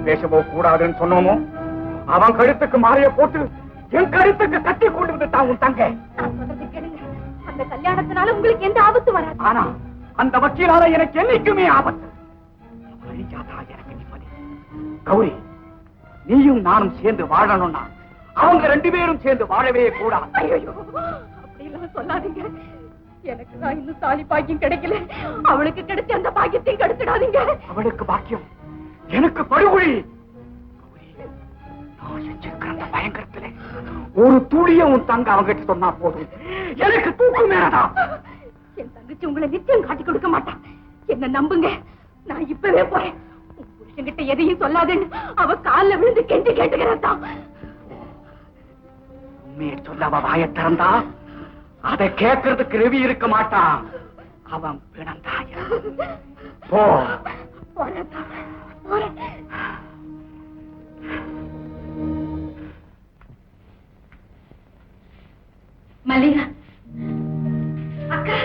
பேசவோ கூடாதுன்னு சொன்னோமோ அவன் கழுத்துக்கு மாலைய போட்டு என் கழுத்துக்கு கட்டி கொண்டு வந்து தான் உன் தங்க. அந்த கல்யாணத்தினால உங்களுக்கு எந்த ஆபத்து வராது. ஆனா அந்த வக்கீலால எனக்கு என்னைக்குமே ஆபத்து. எனக்கு நிம்மதி. கௌரி, நீயும் நானும் சேர்ந்து வாழணும்னா அவங்க 2 பேரும் சேர்ந்து வாழவே கூடாது. ஐயோ, அப்படி எல்லாம் சொல்லாதீங்க. எனக்கு தான் இன்னும் தாலி பாக்கியம் கிடைக்கல. அவளுக்கு கிடைச்ச அந்த பாக்கியத்தையும் கெடுத்துடாதீங்க. அவளுக்கு பாக்கியம், எனக்கு படுகொலி. பயங்கரத்துல ஒரு துளிய உன் தங்க அவங்கிட்ட சொன்னா போதும், எனக்கு தூக்கு மேலதான். என் தங்கச்சி உங்களை நிச்சயம் காட்டி கொடுக்க மாட்டான். என்ன நம்புங்க, நான் இப்பவே போறேன். உன் புருஷன்கிட்ட எதையும் சொல்லாதுன்னு அவ காலில் விழுந்து கெஞ்சி கேட்டுக்கிறதான். உண்மையை சொல்ல அவ வாய திறந்தா அதை கேட்கறதுக்கு ரெவி இருக்க மாட்டான். அவன் பிணந்தாய. போ. மல்லிகா அக்கா,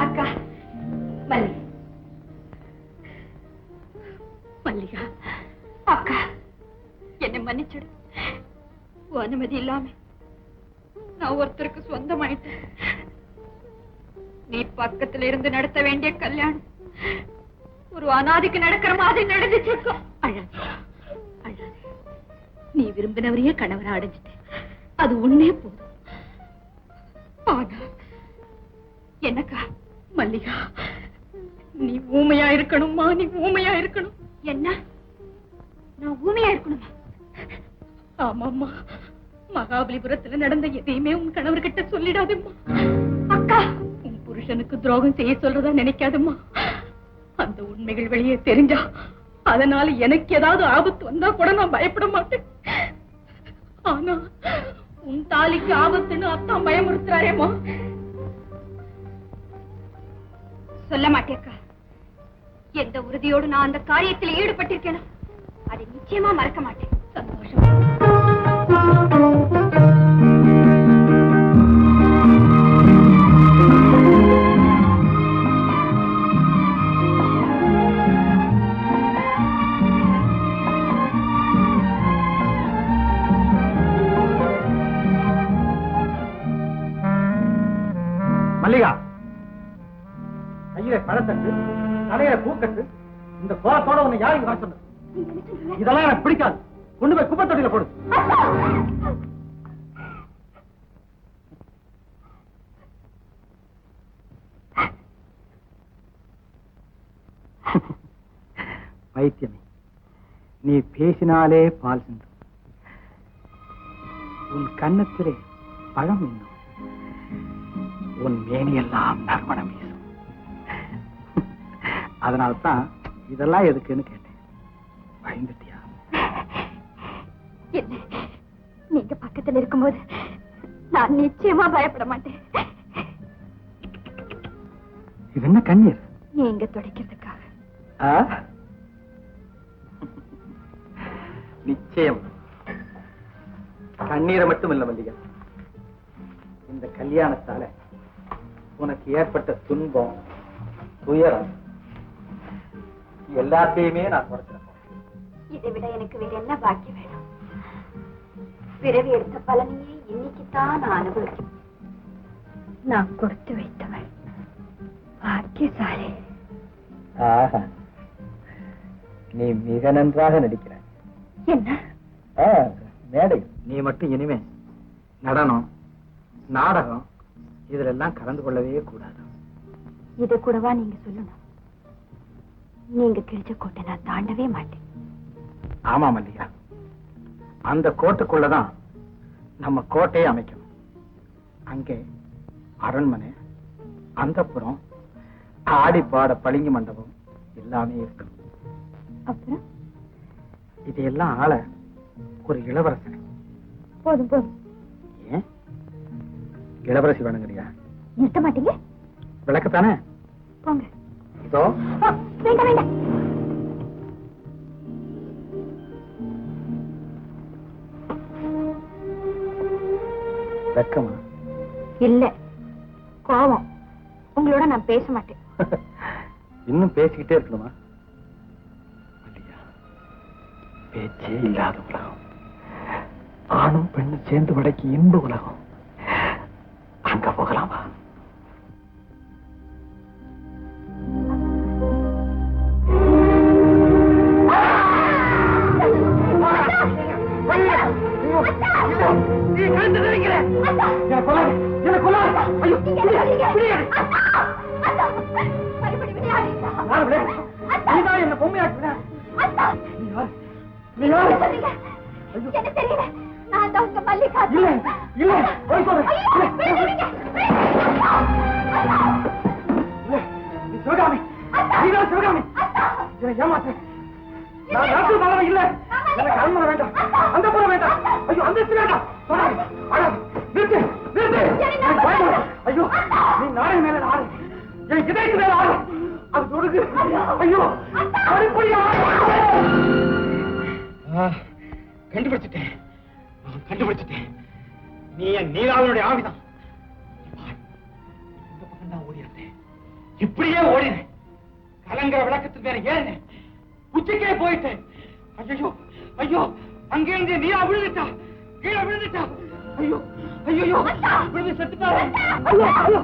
அக்கா மல்லிகா, மல்லிகா அக்கா, என்னை மன்னிச்சிடு. அனுமதி இல்லாம நான் ஒருத்தருக்கு சொந்தமாயிட்டேன். நீ பக்கத்துல இருந்து நடத்த வேண்டிய கல்யாணம் ஒரு அனாதைக்கு நடக்கிற மாதிரி நடந்துச்சு. அழாது, நீ விரும்பினவரையே கணவரை அடைஞ்சிட்ட, அது ஒண்ணே போதும். ஆனா என்னக்கா மல்லிகா, நீ ஊமையா இருக்கணுமா? நீ ஊமையா இருக்கணும். என்ன, நான் ஊமையா இருக்கணுமா? ஆமாம்மா, மகாபலிபுரத்துல நடந்த எதையுமே உன் கணவர்கிட்ட சொல்லிடாதம்மா. அக்கா, உன் புருஷனுக்கு துரோகம் செய்ய சொல்றதா நினைக்காதம்மா. அந்த உண்மைகள் வெளியே தெரிஞ்சா அதனால எனக்கு ஏதாவது ஆபத்து வந்தா கூட நான் பயப்பட மாட்டேன். ஆனா உன் தாலிக்கு ஆபத்துன்னு அத்தான் பயமுறுத்துறாரேம்மா. சொல்ல மாட்டேக்கா. எந்த உறுதியோடு நான் அந்த காரியத்தில் ஈடுபட்டிருக்கேனோ அதை நிச்சயமா மறக்க மாட்டேன். சந்தோஷம். மல்லிகா, கையில பழத்தட்டு, தலையில பூக்கட்டு, இந்த கோலத்தோட உன்னை யாருக்கு வர சொன்னது? இதெல்லாம் எனக்கு பிடிக்காது. கொண்டு போய் குப்பை தொட்டியில போடு. வைத்தியமே, நீ பேசினாலே பால் சிந்தும். உன் கன்னத்திலே பழம் இன்னும், உன் மேனியெல்லாம் நறுமணம் வீசும். அதனால்தான் இதெல்லாம் எதுக்குன்னு கேட்டேன். பயந்துட்டியா? என்ன, நீங்க பக்கத்தில் இருக்கும்போது நான் நிச்சயமா பயப்பட மாட்டேன். இது என்ன கண்ணீர்? நீங்க துடைக்கிறதுக்காக. நிச்சயம் கண்ணீரை மட்டும் இல்ல மல்லிகா, இந்த கல்யாணத்தால உனக்கு ஏற்பட்ட துன்பம், துயரம் எல்லாத்தையுமே நான் குறைச்சிருக்கேன். இதை விட எனக்கு வேற என்ன பாக்கி வேணும்? பிறவி எடுத்த பலனையே இன்னைக்குத்தான் நான் அனுபவிக்கிறேன். நான் கொடுத்து வைத்தவள் பாக்கியசாலி. நீ மிக நன்றாக நடிக்கிற. என்ன மேடை, நீ மட்டும் இனிமே நடனம், நாடகம் இதுல எல்லாம் கலந்து கொள்ளவே கூடாது. இதை கூடவா நீங்க சொல்லணும்? நீங்க கிழிச்ச கோட்டை நான் தாண்டவே மாட்டேன். ஆமா மல்லிகா, அந்த கோட்டுக்குள்ளதான் நம்ம கோட்டையை அமைக்கணும். அங்கே அரண்மனை, அந்தப்புறம், ஆடி பாட பளிங்கு மண்டபம் எல்லாமே இருக்கணும். அப்புறம் இதையெல்லாம் ஆள ஒரு இளவரசன். போதும் போதும். ஏன் இளவரசி வேணுங்கிறியா? நிறுத்த மாட்டீங்க? விளக்கத்தானே? போங்க. இதோ. வேண்டாம் வேண்டாம். இன்னும் பேசிக்கிட்டே இருக்கணுமா? இல்லையா, பேச்சே இல்லாத உலகம், ஆணும் பெண்ணும் சேர்ந்து வடக்கி இன்ப உலகம். அங்க போகலாமா? என்ன பொம்மையாக்குற? சிவகாமி, சிவகாமி, ஏமாத்த நான் நாட்டு மகன் இல்ல. எனக்கு அரண்மனை வேண்டாம், அந்த புறம் வேண்டாம், ஐயோ அந்த வேண்டாம். நிறுத்து, நிறுத்து. ஐயோ, நீ நாடக மேல ஆடு, என் இதயத்து மேல ஆடு. அது தொடுக்கு. ஐயோ, கண்டுபிடிச்சிட்டேன், கண்டுபிடிச்சிட்டேன். நீ என் நீலாவனுடைய ஆவிதான். இந்த பக்கம் தான் ஓடிட்டேன், இப்படியே ஓடினேன். கலங்கிற விளக்கத்துக்கு மேல ஏறினேன், உச்சிக்கே போயிட்டேன். ஐயோ, ஐயோ, அங்கிருந்து நீயா விழுந்துட்டா, கீழே விழுந்துட்டா. ஐயோ, ஐயோ, விழுந்து செத்துட்டாரு. ஐயோ, ஐயோ,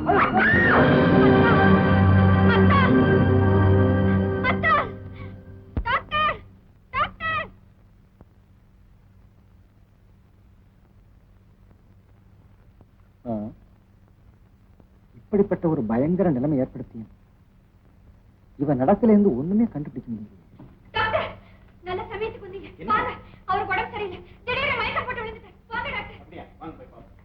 இப்படிப்பட்ட ஒரு பயங்கர நிலைமை ஏற்படுத்தியும் இவன் நடக்கல இருந்து ஒண்ணுமே கண்டுபிடிக்க முடியல. நல்ல சமயத்துக்கு வந்தீங்க. வாங்க, அவருக்கு உடம்பு சரியில்லை, திடீர்னு மயக்கம் போட்டு விழுந்துட்டார். வாங்க டாக்டர். அப்படியே வாங்க போய் பாப்போம்.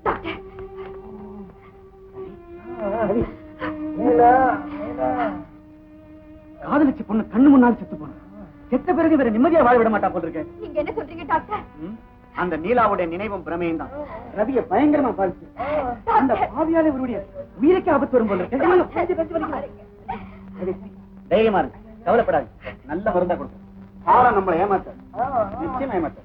டாக்டர், காதலிச்ச பொண்ணு கண்ணு முன்னால் செத்து போன, செத்த பிறகு வேற நிம்மதியா வாழ விட மாட்டா போல இருக்கேன். நீங்க என்ன சொல்றீங்க டாக்டர்? அந்த நீலாவுடைய நினைவும் பிரமையும் தான் ரவியை பயங்கரமா பாதிச்சு. அந்த பாவியால இவருடைய உயிருக்கு ஆபத்து வரும் போல இருக்கு. தைரியமா இருக்கு, கவலைப்படாது. நல்ல மருந்தா கொடுக்கும். ஆள நம்மளை ஏமாத்த, நிச்சயம் ஏமாத்த.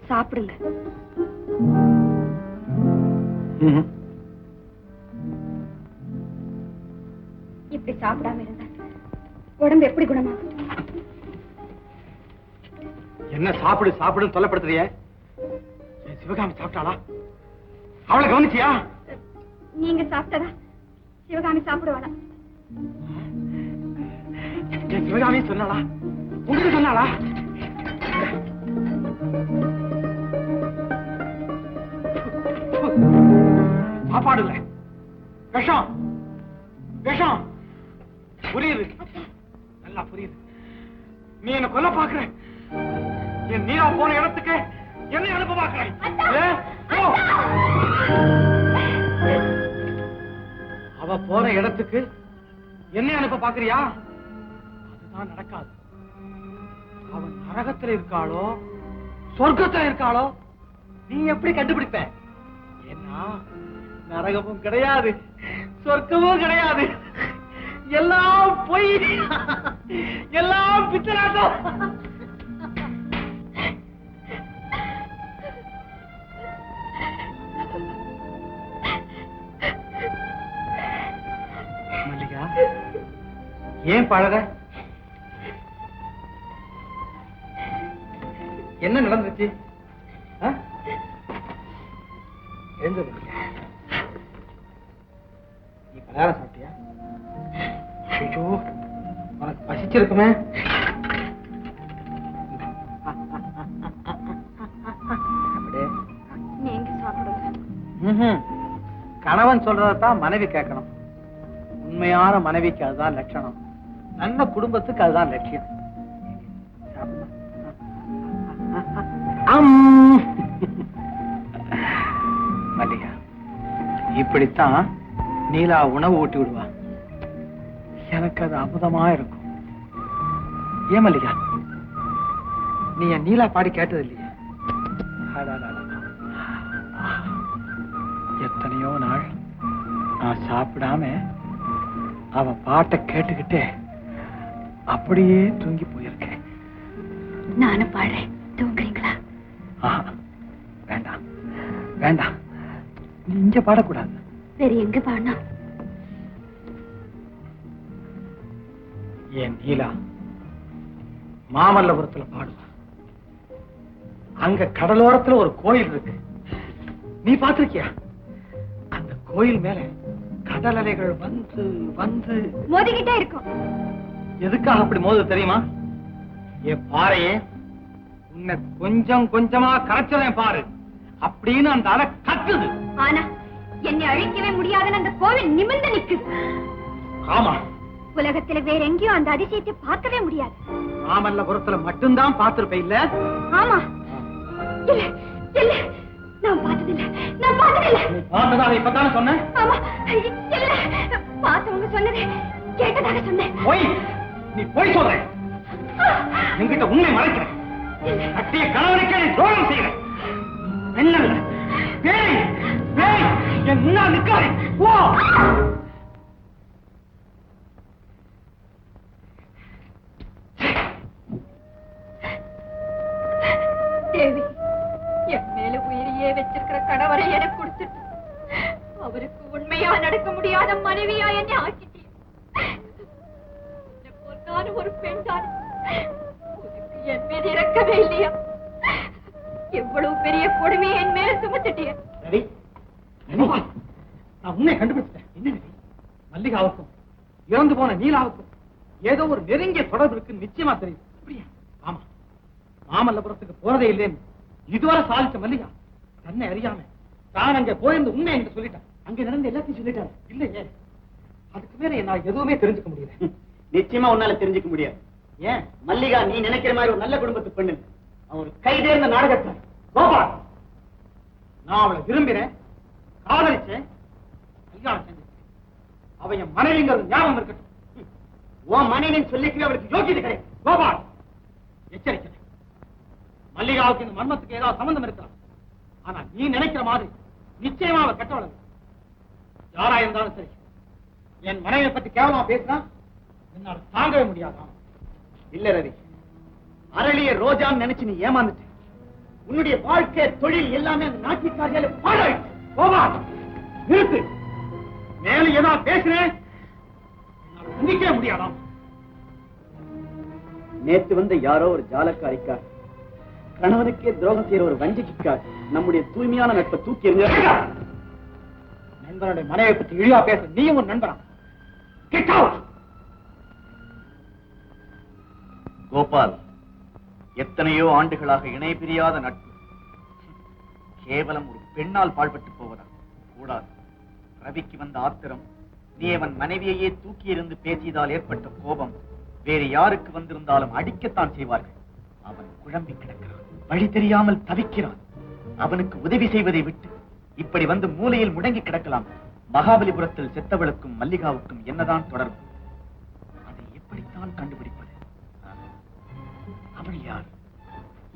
சாப்பிடுங்க. இப்படி சாப்பிடாம இருந்தா உடம்பு எப்படி குணமாகும்? என்ன சாப்பிடு சாப்பிடுன்னு தொல்லப்படுத்துறிய? சிவகாமி சாப்பிட்டாளா? அவளை கவனிச்சியா? நீங்க சாப்பிட்டதா சிவகாமி சாப்பிடுவாளா? சிவகாமி சொன்னாளா? உங்களுக்கு சொன்னாளா? சாப்பாடு இல்ல, விஷம், விஷம். புரியுது, நல்லா புரியுது. நீ என்ன கொல்ல பாக்குற. என் நீரா போன இடத்துக்கு என்ன அனுப்ப பாக்குறேன். அவ போன இடத்துக்கு என்ன அனுப்ப பாக்குறியா? அதுதான் நடக்காது. அவன் நரகத்துல இருக்காளோ சொர்க்கத்துல இருக்காளோ நீ எப்படி கண்டுபிடிப்ப? ஏன்னா நரகமும் கிடையாது, சொர்க்கமும் கிடையாது, எல்லாம் பொய், எல்லாம் பித்தலாட்டம். மல்லிகா, ஏன் பழக? என்ன நடந்துச்சு? நீ பலகாரம் சாப்பிட்டியா? ஐயோ, உனக்கு பசிச்சிருக்குமே. நீங்க சாப்பிடுங்க. கணவன் சொல்றதான் மனைவி கேட்கணும். உண்மையான மனைவிக்கு அதுதான் லட்சணம், நல்ல குடும்பத்துக்கு அதுதான் லட்சியம். மல்லிகா, இப்படித்தான் நீலா உணவு ஊட்டி விடுவா. எனக்கு அது அமுதமா இருக்கும். ஏன் மல்லிகா, நீ என் நீலா பாடி கேட்டது இல்லையே? எத்தனையோ நாள் நான் சாப்பிடாம அவ பாட்டை கேட்டுக்கிட்டே அப்படியே தூங்கி போயிருக்கேன். நானும் பாடுறேன், தூங்குறீங்களா? வேண்டாம் வேண்டாம், நீ இங்க பாடக்கூடாது. வேற எங்க பாடணும்? என் நீலா மாமல்லபுரத்துல பாடுவா. அங்க கடலோரத்துல ஒரு கோயில் இருக்கு, நீ பாத்திருக்கியா? அந்த கோயில் மேல கடல் அலைகள் வந்து வந்து மோதிக்கிட்டே இருக்கும். எதுக்காக அப்படி மோது தெரியுமா? என் பாறையே, உன்னை கொஞ்சம் கொஞ்சமா கரைச்சவன் பாரு அப்படின்னு அந்த அலை கத்துது. ஆனா என்னை அழிக்கவே முடியாதுன்னு அந்த கோவில் நிமிர்ந்து நிக்குது. ஆமா, உலகத்துல வேற எங்கேயும் அந்த அதிசயத்தை பார்க்கவே முடியாது. மாமல்லபுரத்துல மட்டும்தான் பார்த்திருப்ப இல்ல? ஆமா. இல்ல இல்ல, நான் பார்த்ததில்ல, நான் பார்த்ததில்ல. நீ பார்த்ததா இப்பதானே சொன்ன? ஆமா, இல்ல, பார்த்தவங்க சொன்னது கேட்டதாக சொன்னேன். போய் நீ போய் சொல்ற, என்கிட்ட உண்மை மறைக்கிறேன். கட்டிய கணவனுக்கே நீ துரோகம் செய்யற. என்ன பேய் பேய் என் முன்னால் நிற்காதே. ஓ தேவி, என் மேல உயிரையே வச்சிருக்கிற கணவரை எனக்கு கொடுத்துட்டு அவருக்கு உண்மையா நடக்க முடியாத மனைவியா என்னை ஆக்கிட்டேன். நானும் ஒரு பெண் தான், உனக்கு என் மீது இறக்கவே இல்லையா? எவ்வளவு பெரிய கொடுமையை என் மேல சுமத்திட்டிய. நான் உண்மையை கண்டுபிடிச்சிட்டேன். என்ன மல்லிகாவுக்கும் இறந்து போன நீலாவுக்கும் ஏதோ ஒரு நெருங்கிய தொடர்பு இருக்குன்னு நிச்சயமா தெரியும். அப்படியா? ஆமா, மாமல்லபுரத்துக்கு போறதே இல்லைன்னு இதுவரை சாதிச்ச மல்லிகா தன்னை அறியாம தான் அங்க போயிருந்த உண்மை என்று சொல்லிட்டான். அங்க நடந்த எல்லாத்தையும் சொல்லிட்டாரு. இல்லையே, அதுக்கு மேல நான் எதுவுமே தெரிஞ்சுக்க முடியல. நிச்சயமா உன்னால தெரிஞ்சுக்க முடியாது. ஏன் மல்லிகா நீ நினைக்கிற மாதிரி ஒரு நல்ல குடும்பத்து பெண்ணு. அவர் கைதேர்ந்த நாடகத்தார். கோபால், நான் அவளை விரும்பினேன், காதலிச்சேன், கல்யாணம் செஞ்சேன். அவ என் மனைவிங்கிறது ஞாபகம் இருக்கட்டும். உன் மனைவின்னு சொல்லிக்கவே அவளுக்கு யோகியது கிடையாது. கோபால், எச்சரிக்கிறேன். மல்லிகாவுக்கு இந்த மர்மத்துக்கு ஏதாவது சம்பந்தம் இருக்கலாம். ஆனா நீ நினைக்கிற மாதிரி நிச்சயமா அவர் கட்டவள. யாரா இருந்தாலும் சரி, என் மனைவியை பத்தி கேவலமா பேசினா என்னால் தாங்கவே முடியாதான். இல்ல ரவி, அரளிய ரோஜான்னு நினைச்சு நீ ஏமாந்துட்ட. உன்னுடைய வாழ்க்கை தொழில் எல்லாமே அந்த நாட்டியக்காரியால பாழாயிடுச்சு. கோபால், நிறுத்து. மேலும் ஏதாவது பேசுறேன் நினைக்கவே முடியாதாம். நேத்து வந்த யாரோ ஒரு ஜாலக்காரிக்கார், கணவனுக்கே துரோகம் செய்யற ஒரு வஞ்சிக்கார் நம்முடைய தூய்மையான நட்பை தூக்கி எறிஞ்ச. நண்பனுடைய மனைவியை பற்றி இழிவா பேச நீயும் ஒரு நண்பனா? Get out! கோபால், எத்தனையோ ஆண்டுகளாக இணை பிரியாத நட்பு கேவலம் ஒரு பெண்ணால் பாழ்பட்டு போவதா? கூடாது. ரவிக்கு வந்த ஆத்திரம், நீ அவன் மனைவியையே தூக்கி எறிந்து பேசியதால் ஏற்பட்ட கோபம் வேறு யாருக்கு வந்திருந்தாலும் அடிக்கத்தான் செய்வார்கள். அவன் குழம்பி கிடக்கிறான், வழி தெரியாமல் தவிக்கிறான். அவனுக்கு உதவி செய்வதை விட்டு இப்படி வந்து மூலையில் முடங்கி கிடக்கலாம். மகாபலிபுரத்தில் செத்தவளுக்கும் மல்லிகாவுக்கும் என்னதான் தொடர்பு? அதை எப்படித்தான் கண்டுபிடிப்பது? அவள் யார்,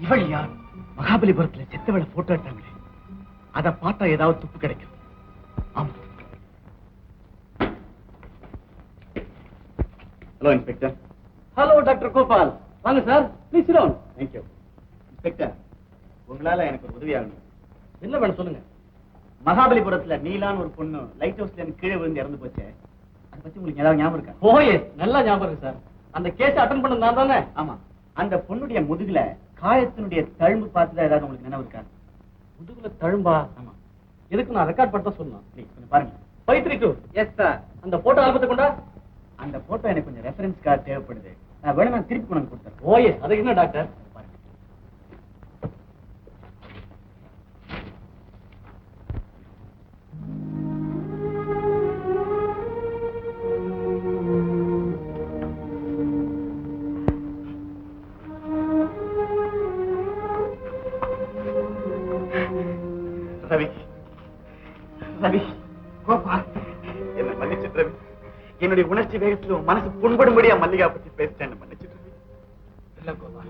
இவள் யார்? மகாபலிபுரத்தில் செத்தவளை போட்டோ எடுத்தாங்களே, அதை பார்த்தா ஏதாவது துப்பு கிடைக்கும். ஆமா. Hello inspector. Hello doctor Gopal. வாங்க sir, please sit down. Thank you. Inspector, உங்களால எனக்கு ஒரு உதவி ஆகணும். என்ன வேணும் சொல்லுங்க. மகாபலிபுரத்துல நீலான்னு ஒரு பொண்ணு லைட் ஹவுஸ்ல கீழே விழுந்து இறந்து போச்சு. அதை பத்தி உங்களுக்கு ஏதாவது ஞாபகம் இருக்கா? ஓயே, நல்லா ஞாபகம் இருக்கு சார். அந்த கேஸ் அட்டெண்ட் பண்ணது நான் தானே? ஆமா. அந்த பொண்ணுடைய முதுகுல காயத்தினுடைய தழும்பு பார்த்ததா ஏதாவது உங்களுக்கு நினைவு இருக்கா? முதுகுல தழும்பா? ஆமா. எதுக்கு நான் ரெக்கார்ட் பண்ண சொல்லணும்? ப்ளீஸ் கொஞ்சம் பாருங்க. 532. Yes sir. அந்த போட்டோ ஆல்பத்தை கொண்டா. அந்த போட்டோ எனக்கு கொஞ்சம் ரெஃபரன்ஸ் கார்டு தேவைப்படுது. நான் வேணும், நான் திருப்பி கொண்டு கொடுத்துறேன். ஓயே, அதுக்கு என்ன டாக்டர்? பாருங்க. ரவி, ரவி, கோபால், என்ன மன்னிச்சிட்டு ரவி. என்னுடைய உணர்ச்சி வேகத்துல மனசு புண்படும்படியா மல்லிகா பத்தி பேசிட்டேன். மன்னிச்சிட்டு ரவி. இல்ல கோபால்,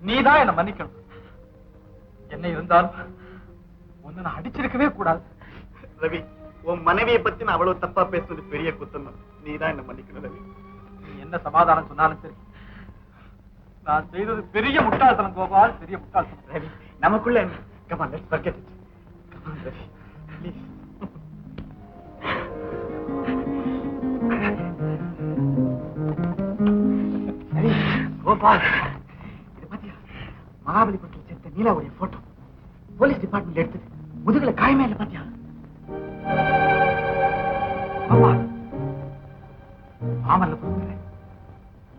நீதான் என்ன மன்னிக்கணும். என்ன இருந்தாலும் ஒன்னு நான் அடிச்சிருக்கவே கூடாது. ரவி, உன் மனைவியை பத்தி நான் அவ்வளவு தப்பா பேசுறது பெரிய குத்தம். நீதான் என்ன மன்னிக்கணும் ரவி. நீ என்ன சமாதானம் சொன்னாலும் சரி, நான் செய்தது பெரிய முட்டாள்தனம் கோபால், பெரிய முட்டாள்தனம். ரவி, நமக்குள்ள come on, let's forget it. Come on, Ravi, please. Ravi, Gopal, இது பாத்தியா? மகாபலிபுரத்தில் செத்த நீலாவுடைய போட்டோ போலீஸ் டிபார்ட்மெண்ட் எடுத்தது. முதுகுல காயமே இல்ல பாத்தியா? கோபால், மாமல்லபுரத்தில்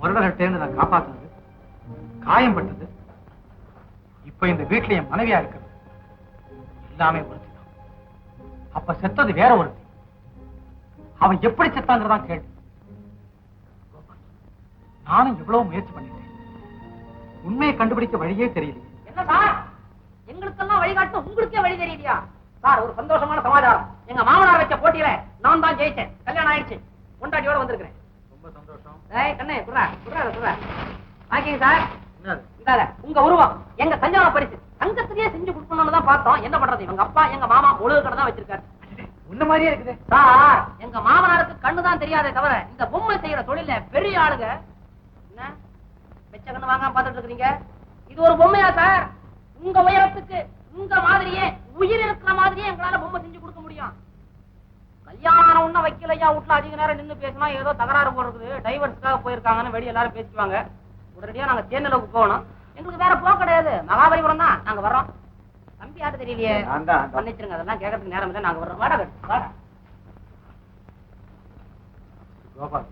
முரடர்கிட்ட நான் காப்பாற்றினது, காயம் பட்டது, இப்ப இந்த வீட்டுல என் மனைவியா இருக்கிறது எல்லாமே ஒருத்தி தான். அப்ப செத்தது வேற ஒருத்தி. அவன் எப்படி செத்தாங்கிறதான் கேள்வி. நானும் எவ்வளவு முயற்சி பண்ணிட்டேன், உண்மையை கண்டுபிடிக்க வழியே தெரியல. என்ன சார், எங்களுக்கெல்லாம் வழிகாட்டு உங்களுக்கே வழி தெரியலையா? சார், ஒரு சந்தோஷமான சமாச்சாரம். எங்க மாமனார் வச்ச போட்டியில நான் தான் ஜெயிச்சேன். கல்யாணம் ஆயிடுச்சு, கொண்டாட்டியோட வந்திருக்கிறேன். ரொம்ப சந்தோஷம். ஏய் கண்ணே, குடுறா வாங்கிங்க சார். இந்தாங்க உங்க உருவம், எங்க கல்யாண பரிசு. தங்கத்திலேயே செஞ்சு கொடுக்கணும்னு தான் பார்த்தோம். என்ன பண்றது, எங்க அப்பா எங்க மாமா ஒழுகு கடை தான் வச்சிருக்காரு. உன்ன மாதிரியே இருக்குது சார். எங்க மாமனாருக்கு கண்ணுதான் தெரியாதே தவிர இந்த பொம்மை செய்யற தொழில பெரிய ஆளுங்க. என்ன வெச்ச கண்ணு வாங்காம பாத்துட்டு இருக்கீங்க? இது ஒரு பொம்மையா சார்? உங்க உயரத்துக்கு உங்க மாதிரியே உயிர் இருக்கிற மாதிரியே எங்களால பொம்மை செஞ்சு கொடுக்க முடியும். கல்யாணம் ஒண்ணு வைக்கலையா, வீட்டுல அதிக நேரம் நின்று பேசினா ஏதோ தகராறு போடுறது, டைவர்ஸ்க்காக போயிருக்காங்கன்னு வெளியே எல்லாரும் பேசிக்குவாங்க. உடனடியா நாங்க தேர்நிலவுக்கு போகணும். எங்களுக்கு வேற போக கிடையாது, மகாபலிபுரம் தான். நாங்க வர்றோம். தம்பி யாரு தெரியலையே, மன்னிச்சிருங்க, அதெல்லாம் கேட்கறதுக்கு நேரம் இல்லை. நாங்க வர்றோம். வாடகை கோபால்,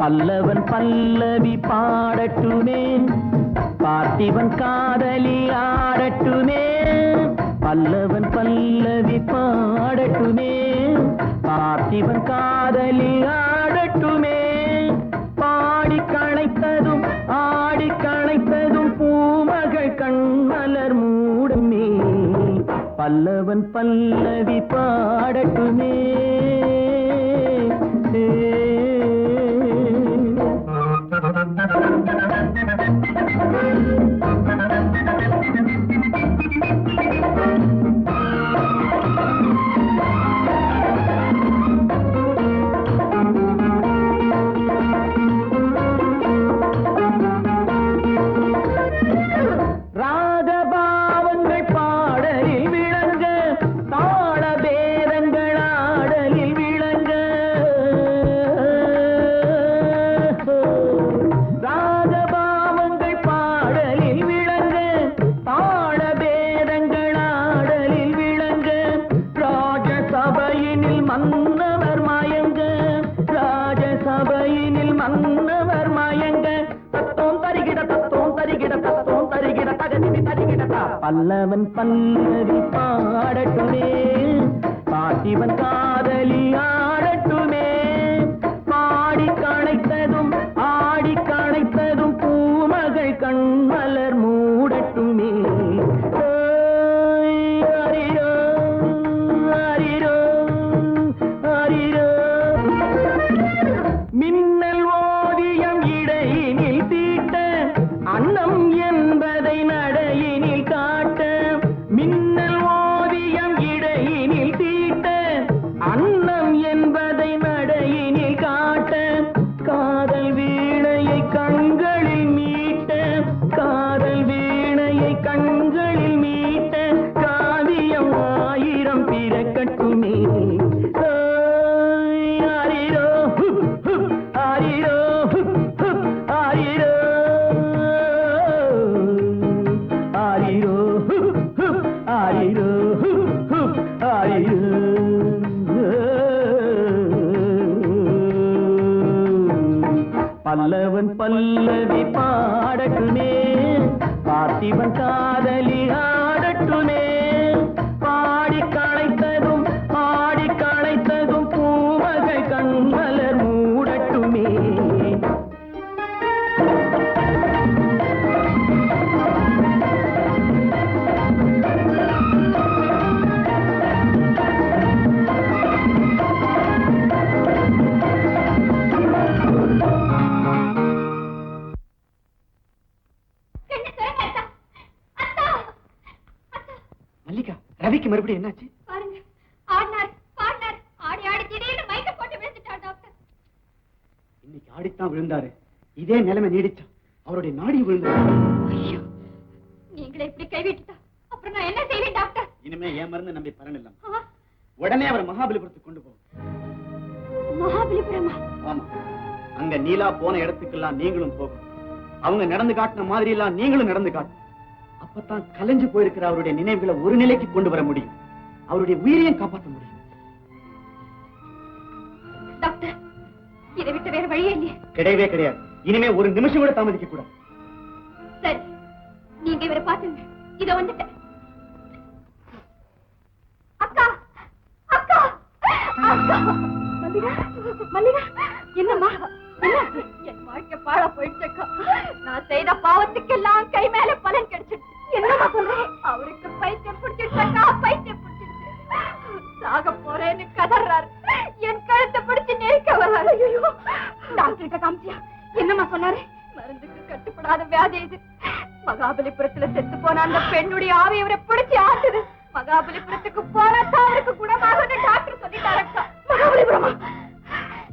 பல்லவன் பல்லவி பாடட்டுமே, பார்த்திபன் காதலி ஆடட்டுமே. பல்லவன் பல்லவி பாடட்டுமே, பார்த்திபன் காதலி ஆடட்டுமே. பாடி களைத்ததும் ஆடி களைத்ததும் பூமகள் கண்மலர் மூடுமே. பல்லவன் பல்லவி பாடட்டுமே. ராகபாவங்கள் பாடலில் விளங்க, தாள பேரங்கள் ஆடலில் விளங்க. ராகபாவங்கள் பாடலில் விளங்க, தாள பேரங்கள் ஆடலில் விளங்க. ராஜசபையினில் மன்னவர் மயங்க, ராஜசபையினில் மன்னவர் மயங்க. தத்தோம் தரிகிட தத்தோம் தரிகிட தத்தோம் தரிகிட தகதிவி தரிகிடதா. பல்லவன் பல்லவி பாடட்டுமே, பார்த்திபன் காதலி ஆடட்டுமே. பாடி களைத்ததும் ஆடி களைத்ததும் பூமகள் கண்மலர் மூடட்டுமே. அரிரோ அரிரோ அரிரோ. மின்னல் ஓவியம் இடையினில் தீட்ட, அன்னம் என்பதை நடையினில் காட்ட. மின்னல் ஓவியம் இடையினில் தீட்ட, அன்னம் என்பதை நடையினில் காட்ட. காதல் வீணையை கண்களில் மீட்ட, காதல் வீணையை கண்களில் மீட்ட. காவியம் ஆயிரம் பிறக்கட்டுமே. ஆரிரோ ஆரிரோ ஆரிரோ ஆரிரோ ஆரிரோ ஆரிரோ. பல்லவன் பல்லவி பாடட்டுமே, பார்த்திபன் காதலி ஆடட்டுமே. பாடி எப்படி என்னாச்சு? பாருங்க, ஆடினார் பாடினார், ஆடி ஆடி திடீர்னு மயக்க போட்டு விழுந்துட்டார் டாக்டர். இன்னைக்கு ஆடித்தான் விழுந்தாரு. இதே நிலைமை நீடிச்சா அவருடைய நாடி விழுந்தாரு. ஐயோ, நீங்களே இப்படி கைவிட்டுட்டா அப்புறம் நான் என்ன செய்வேன் டாக்டர்? இனிமே என் மருந்து நம்பி பலன் இல்ல. உடனே அவர் மகாபலிபுரத்துக்கு கொண்டு போகும். மகாபலிபுரமா? ஆமா, அங்க நீலா போன இடத்துக்கெல்லாம் நீங்களும் போகும். அவங்க நடந்து காட்டின மாதிரி எல்லாம் நீங்களும் நடந்து காட்டும். அப்பதான் கலைஞ்சு போயிருக்கிற அவருடைய நினைவுகளை ஒரு நிலைக்கு கொண்டு வர முடியும். அவருடைய உயிரையும் காப்பாற்ற முடியும். டாக்டர், இதை விட்டு வேற வழியே இல்லையே? கிடையவே கிடையாது. இனிமே ஒரு நிமிஷம் கூட தாமதிக்க கூடாது. சரி, நீங்க இவரை பாத்துங்க. இத வந்துட்டேன். அக்கா அக்கா அக்கா! மல்லிகா மல்லிகா, என்னம்மா என்னாச்சு? என் வாழ்க்கை பாழ போயிடுச்சக்கா. நான் செய்த பாவத்துக்கெல்லாம் கை மேல பலன் கிடைச்சிடுச்சு. என்னம்மா சொல்றேன்? அவருக்கு பைத்தியம் பிடிச்சிடுச்சக்கா, பைத்தியம் பிடிச்சிடுச்சு. சாக போறேன்னு கதறாரு. என் கழுத்தை பிடிச்சு நெருக்க வர்றாரு. ஐயோ, டாக்டர்கிட்ட காமிச்சியா? என்னம்மா சொன்னாரு? மருந்துக்கு கட்டுப்படாத வியாதி இது. மகாபலிபுரத்துல செத்து போன அந்த பெண்ணுடைய ஆவி இவரை பிடிச்சு ஆட்டுது. மகாபலிபுரத்துக்கு போனா தான் அவருக்கு குணமாகும்னு டாக்டர் சொல்லிட்டாரக்கா. மகாபலிபுரமா?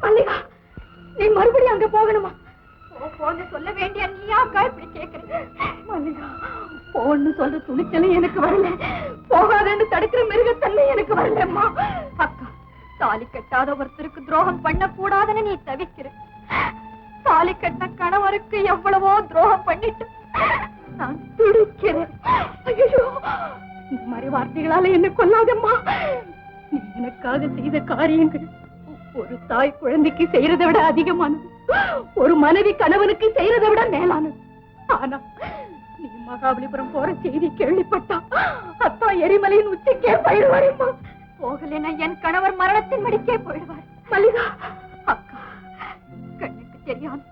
மல்லிகா, நீ மறுபடியும் அங்க போகணுமா? போன்னு சொல்ல வேண்டிய நீயாக்கா இப்படி கேக்குறீங்க? மல்லிகா, போன்னு சொல்ற துணிச்சலும் எனக்கு வரல, போகாதன்னு தடுக்கிற மிருகத்தன்மை எனக்கு வரலம்மா. அக்கா, தாலி கட்டாத ஒருத்தருக்கு துரோகம் பண்ண கூடாதுன்னு நீ தவிக்கிற. தாலி கட்ட கணவருக்கு எவ்வளவோ துரோகம் பண்ணிட்டு நான் துடிக்கிறேன். ஐயோ, இந்த மாதிரி வார்த்தைகளால என்ன கொல்லாதம்மா. நீ எனக்காக செய்த காரியங்கள் ஒரு தாய் குழந்தைக்கு செய்யறதை விட அதிகமானது, ஒரு மனைவி கணவனுக்கு செய்யறதை விட மேலானது. ஆனா நீ மகாபலிபுரம் போற செய்தி கேள்விப்பட்டா அத்தா எரிமலையின் உச்சிக்கே போயிடுவாரேம்மா. போகலன்னா என் கணவர் மரணத்தின் மடிக்கே போயிடுவார். மல்லிகா அக்கா, கண்ணுக்கு தெரியாம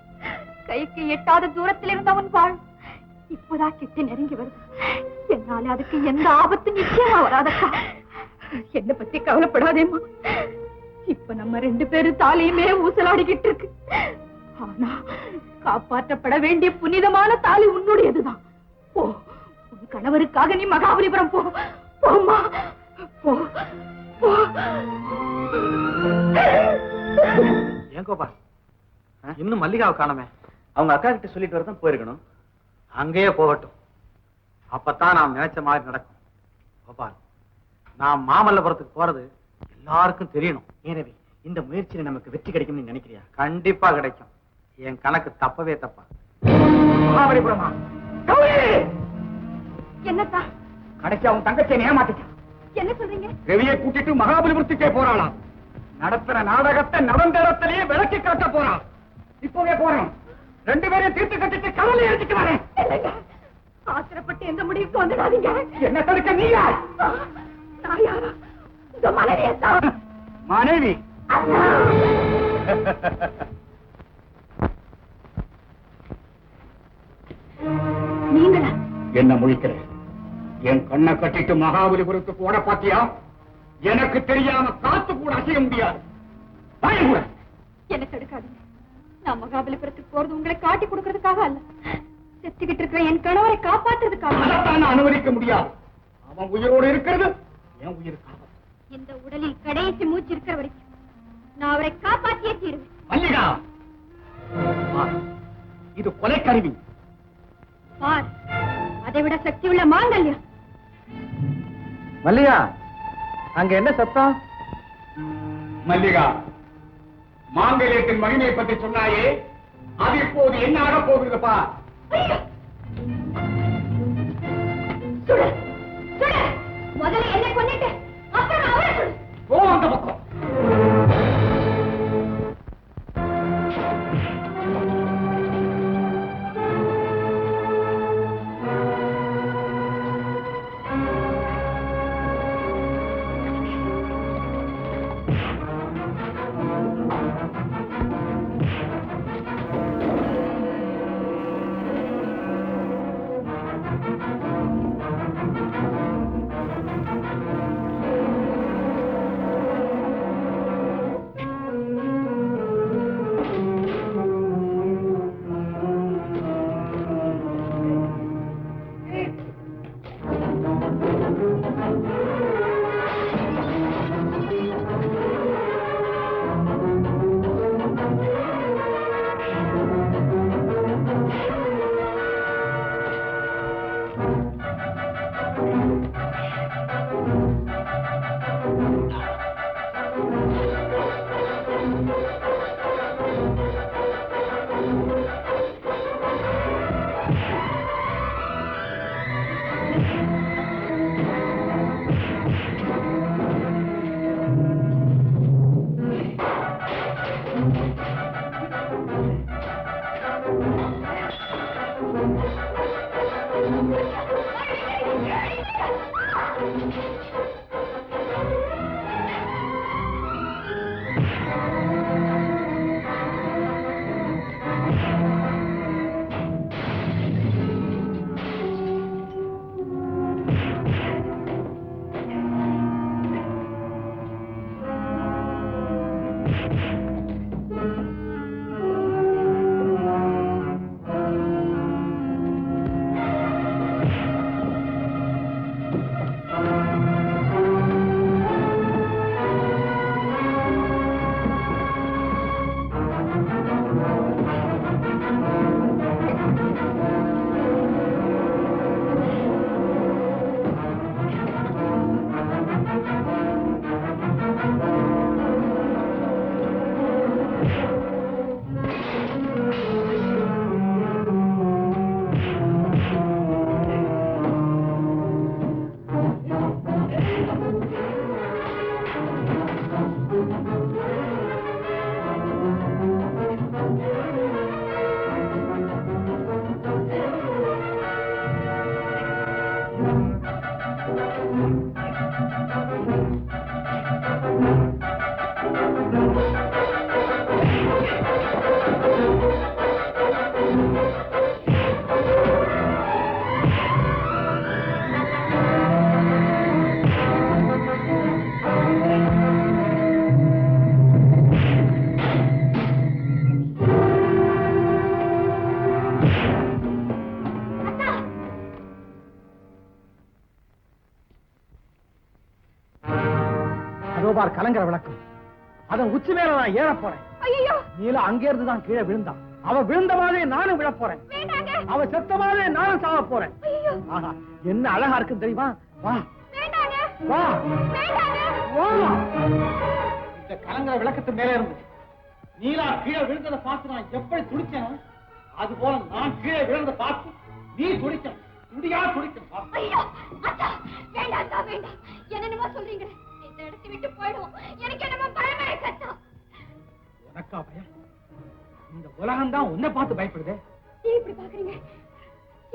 கைக்கு எட்டாத தூரத்தில் இருந்தவன் வாழ் இப்பதான் கிட்ட நெருங்கி வருது. என்னால அதுக்கு எந்த ஆபத்து நிச்சயமா வராதக்கா. என்ன பத்தி கவலைப்படாதேம்மா. இப்ப நம்ம 2 பேரும் தாலியுமே ஊசலாடிக்கிட்டு இருக்கு. ஆனா காப்பாற்றப்பட வேண்டிய புனிதமான தாலி உன்னுடையதுதான். போ, உன் கணவருக்காக நீ மகாபலிபுரம் போ. போம்மா, போ போ. ஏன் கோபா, இன்னும் மல்லிகாவை காணமே? அவங்க அக்கா கிட்ட சொல்லிட்டு வரதான் போயிருக்கணும். அங்கேயே போகட்டும். அப்பதான் நாம் நினைச்ச மாதிரி நடக்கும். கோபால், நாம் மாமல்லபுரத்துக்கு போறது எல்லாருக்கும் தெரியணும். எனவே இந்த முயற்சியில நமக்கு வெற்றி கிடைக்கும்னு நினைக்கிறியா? கண்டிப்பா கிடைக்கும். என் கணக்கு தப்பவே தப்பா. மகாபலிபுரமா? என்னத்தா? கடைசி அவன் தங்கச்சியை ஏமாத்திட்டான். என்ன சொல்றீங்க? ரவியை கூட்டிட்டு மகாபலிபுரத்துக்கே போறாளாம். நடத்துற நாடகத்தை நவந்தரத்திலேயே விளக்கி காட்ட போறான். இப்பவே போறோம். 2 பேரையும் தீர்த்து கட்டிட்டு கடலை எடுத்துட்டு வரேன். ஆத்திரப்பட்டு எந்த முடிவுக்கு வந்துடாதீங்க. என்ன தடுக்க நீ யார்? நான் யாரா? இந்த மனைவியத்தான். மனைவி? நீங்களா? என்ன முழிக்கிற? என் கண்ணை கட்டிட்டு மகாபலிபுரத்துக்கு ஓட பாத்தியா? எனக்கு தெரியாம காத்து கூட அசைய முடியாது. பயங்கூட என்ன தடுக்காதீங்க. நான் மகாபலிபுரத்துக்கு போறது உங்களை காட்டி கொடுக்கறதுக்காக அல்ல, செத்துக்கிட்டு இருக்கிற என் கணவரை காப்பாற்றுறதுக்காக. அதைத்தான் நான் அனுமதிக்க முடியாது. அவன் உயிரோடு இருக்கிறது என் உயிருக்காக. இந்த உடலில் கடைசி மூச்சு இருக்கிற வரைக்கும் நான் அவரை காப்பாற்றியே தீருவேன். மல்லிகா, இது கொலைக்கருவி. பார், அதை விட சக்தி உள்ள மாங்கல்யம். மல்லிகா, அங்க என்ன சத்தம்? மல்லிகா, மாங்கல்யத்தின் மகிமையை பற்றி சொன்னாயே, அது இப்போது என்ன ஆக போகிறது பா. சுடு, சுடு. முதல்ல என்னை கொன்னிட்டு அப்புறம் அவரை சுடு. போ அந்த பக்கம். பார் கலங்கர விளக்கம். அதன் உச்சி மேல நான் ஏற போறேன். ஐயோ நீல அங்கே இருந்து தான் கீழே விழுந்தான். அவ விழுந்த மாதிரி நானும் விழ போறேன். அவ செத்த மாதிரி நானும் சாவ போறேன். ஆஹா என்ன அழகா இருக்கு தெரியுமா? வா வா வா. இந்த கலங்கர விளக்கத்து மேல இருந்து நீலா கீழே விழுந்ததை பார்த்து நான் எப்படி துடிச்சேன், அது போல நான் கீழே விழுந்ததை பார்த்து நீ துடிக்கணும். துடியா துடிக்கணும். ஐயோ அத்தா வேண்டாம் வேண்டாம். என்னென்னமோ சொல்றீங்க. இந்த இடத்தை விட்டு போயிடுவோம். எனக்கு என்னமோ பயமா இருக்கு அத்தா. உனக்கா பயம்? இந்த உலகம் தான் உன்னை பார்த்து பயப்படுதே. ஏன் இப்படி பாக்குறீங்க?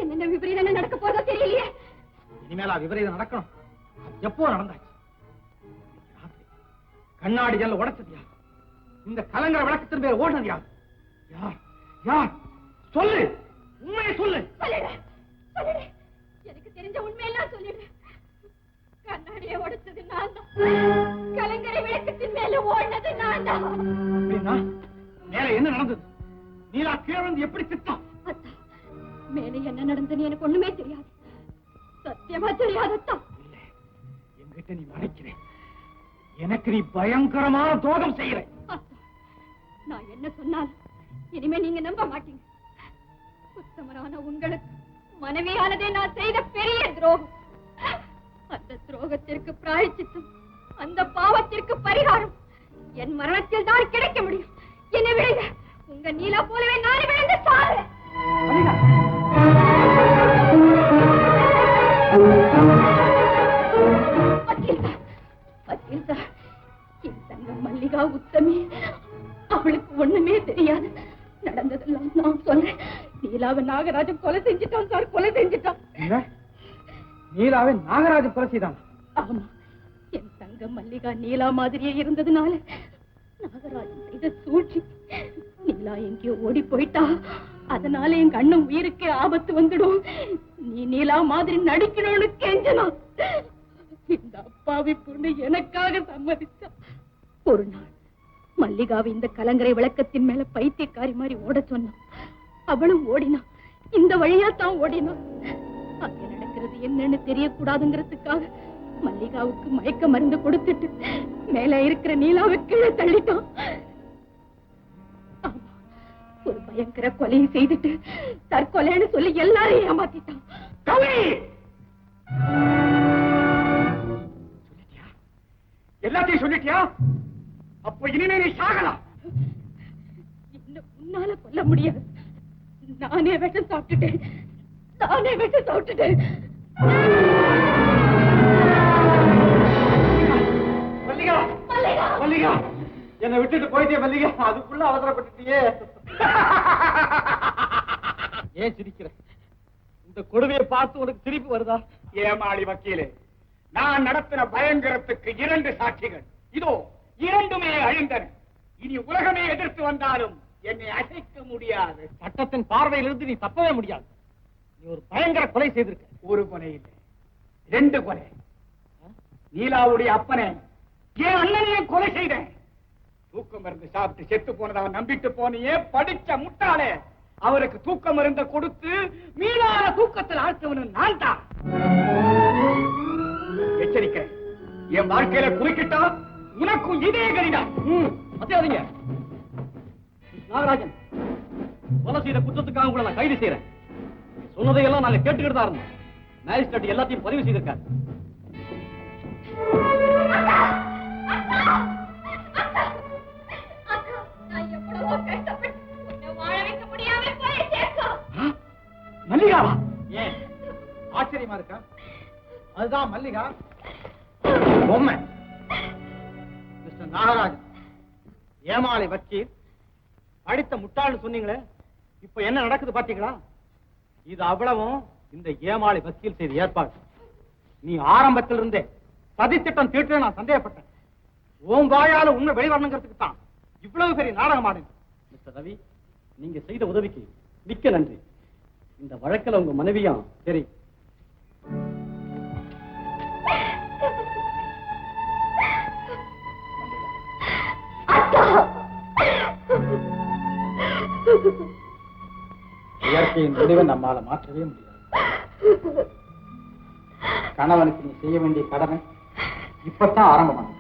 என்னென்ன விபரீதம் நடக்க போறதோ தெரியலையே. இனிமேலா விபரீதம் நடக்கணும்? எப்போ நடந்தாச்சு? கண்ணாடி ஜன்னல் உடைச்சது யார்? இந்த கலங்கர விளக்கத்தின் பேர் ஓடுனது யார்? யார் யார்? சொல்லு, உண்மையை சொல்லு. சொல்லிடுறேன் சொல்லிடுறேன். எனக்கு தெரிஞ்ச உண்மையெல்லாம் சொல்லிடுறேன். கண்ணாடியை உடைச்சது நான் தான். கலங்கரை விளக்கத்தின் மேல ஓடினது நான் தான். அப்படின்னா மேல என்ன நடந்தது? நீலா கீழே வந்து எப்படி திட்டம்? அத்தா மேலே என்ன நடந்ததுன்னு எனக்கு ஒண்ணுமே தெரியாது. சத்தியமா தெரியாது அத்தா. இல்ல, என்கிட்ட நீ மறைக்கிறேன். எனக்கு நீ பயங்கரமான துரோகம் செய்யற. அத்தா நான் என்ன சொன்னாலும் இனிமே நீங்க நம்ப மாட்டீங்க. உத்தமரான உங்களுக்கு மனைவியானதே நான் செய்த பெரிய துரோகம். அந்த துரோகத்திற்கு பிராயச்சித்தம், அந்த பாவத்திற்கு பரிகாரம் என் மரணத்தில் தான் கிடைக்க முடியும். என்னை விடுங்க. உங்க நீலா போலவே நான் விழுந்து சாகிறேன். என் தங்கம் மல்லிகா உத்தமி. அவளுக்கு ஒண்ணுமே தெரியாது. நடந்ததெல்லாம் நான் சொல்றேன். நீலாவை நாகராஜன் கொலை செஞ்சுட்டான் சார், கொலை செஞ்சுட்டான். நீலாவை நாகராஜன் கொலை செய்தான்? ஆமா, என் தங்கம் மல்லிகா நீலா மாதிரியே இருந்ததுனால நாகராஜன் செய்த சூழ்ச்சி. நீலா எங்கேயோ ஓடி போயிட்டா, அதனால எங்க அண்ணன் உயிருக்கே ஆபத்து வந்துடும். நீ நீலா மாதிரி நடிக்கணும்னு கெஞ்சனா. இந்த அப்பாவி பொண்ணு எனக்காக சம்மதிச்சா. ஒரு நாள் மல்லிகாவை இந்த கலங்கரை விளக்கத்தின் மேல பைத்தியக்காரி மாதிரி ஓட சொன்னான். அவளும் ஓடினா. இந்த வழியா தான் ஓடினா. அங்க நடக்கிறது என்னன்னு தெரியக்கூடாதுங்கிறதுக்காக மல்லிகாவுக்கு மயக்க மருந்து கொடுத்துட்டு மேல இருக்கிற நீலாவை கீழே தள்ளிட்டான். ஒரு பயங்கர கொலையை செய்துட்டு தற்கொலைன்னு சொல்லி எல்லாரையும் ஏமாத்திட்டான். எல்லாத்தையும் சொல்லிட்டியா? அப்ப இனிமே நீ சாகலாம். என்ன உன்னால கொல்ல முடியாது. நானே விஷம் சாப்பிட்டுட்டேன். மல்லிகா, மல்லிகா, என்னை விட்டுட்டு போயிட்டே மல்லிகா. அதுக்குள்ள அவசரப்பட்டுட்டியே. ஏன் சிரிக்கிற? இந்த கொடுமையை பார்த்து உனக்கு திருப்பி வருதா? ஏமாளி வக்கீலே, நான் நடத்தின பயங்கரத்துக்கு 2 சாட்சிகள் இதோ, 2மே அழிந்தன. இனி உலகமே எதிர்த்து வந்தாலும் என்னை அசைக்க முடியாது. சட்டத்தின் பார்வையிலிருந்து நீ தப்பவே முடியாது. நீ ஒரு பயங்கர கொலை செய்திருக்க. ஒரு கொலை இல்லை, 2 கொலை. நீலாவுடைய அப்பனை என் அண்ணனையும் கொலை செய்தேன். தூக்கம் மருந்து சாப்பிட்டு செத்து போனதை அவன் நம்பிட்டு போனியே படிச்ச முட்டாளே. அவருக்கு தூக்க மருந்த கொடுத்து மீளான தூக்கத்தில் ஆழ்த்தவனும் நான் தான். எச்சரிக்கை, என் வாழ்க்கையில குறுக்கிட்டா உனக்கும் இதே கடிதம். மத்தியாதீங்க. நாகராஜன், கொலை செய்த குற்றத்துக்காக உங்களை நான் கைது செய்யறேன். சொன்னதையெல்லாம் நாங்க கேட்டுக்கிட்டு தான் இருந்தோம். மேஜிஸ்ட்ரேட் எல்லாத்தையும் பதிவு செய்திருக்காரு. மல்லிகாவா? ஏன் ஆச்சரியமா இருக்கா? அதுதான் மல்லிகா பொம்மை. மிஸ்டர் நாகராஜன், ஏமாளி வக்கீல், படித்த முட்டாள்னு சொன்னீங்களே, இப்ப என்ன நடக்குது பாத்தீங்களா? இது அவ்வளவும் இந்த ஏமாளி வக்கீல் செய்த ஏற்பாடு. நீ ஆரம்பத்தில் இருந்தே சதித்திட்டம் தீட்ட நான் சந்தேகப்பட்டேன். ஓம் வாயால உண்மை வெளிவரணுங்கிறதுக்கு தான் இவ்வளவு பெரிய நாடகம் ஆடுங்க. மிஸ்டர் ரவி, நீங்க செய்த உதவிக்கு மிக்க நன்றி. இந்த வழக்கில் உங்க மனைவியும் சரி. இயற்கையின் முடிவை நம்மால மாற்றவே முடியாது. கணவனுக்கு நீ செய்ய வேண்டிய கடமை இப்பதான் ஆரம்பமானது.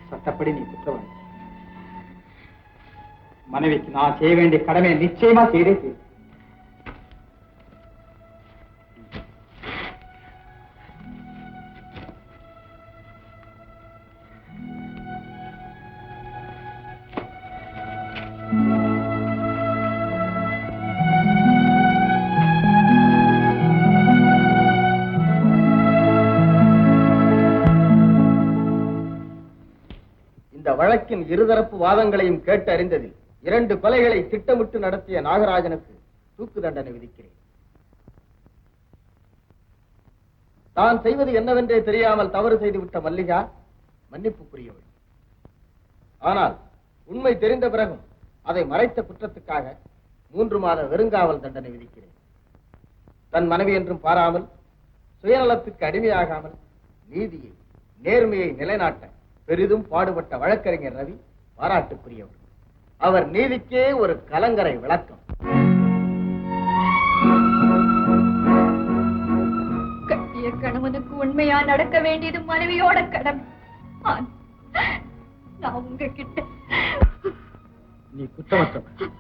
சட்டப்படி நீ குற்றவாளி. மனைவிக்கு நான் செய்ய வேண்டிய கடமையை நிச்சயமா செய்தே தீரும். வழக்கின் இருதரப்பு வாதங்களையும் கேட்டு அறிந்ததில் 2 கொலைகளை திட்டமிட்டு நடத்திய நாகராஜனுக்கு தூக்கு தண்டனை விதிக்கிறேன். தான் செய்வது என்னவென்றே தெரியாமல் தவறு செய்துவிட்ட மல்லிகா மன்னிப்புக்குரியவள். ஆனால் உண்மை தெரிந்த பிறகும் அதை மறைத்த குற்றத்துக்காக 3 மாத வெறுங்காவல் தண்டனை விதிக்கிறேன். தன் மனைவி என்றும் பாராமல், சுயநலத்துக்கு அடிமையாகாமல், நீதியை நேர்மையை நிலைநாட்ட பெரிதும் பாடுபட்ட வழக்கறிஞர் ரவி பாராட்டுக்குரியவர். அவர் நீதிக்கே ஒரு கலங்கரை விளக்கம். கட்டிய கணவனுக்கு உண்மையா நடக்க வேண்டியது மனைவியோட கடமை. நான் உங்ககிட்ட நீ குற்றமற்றவன்.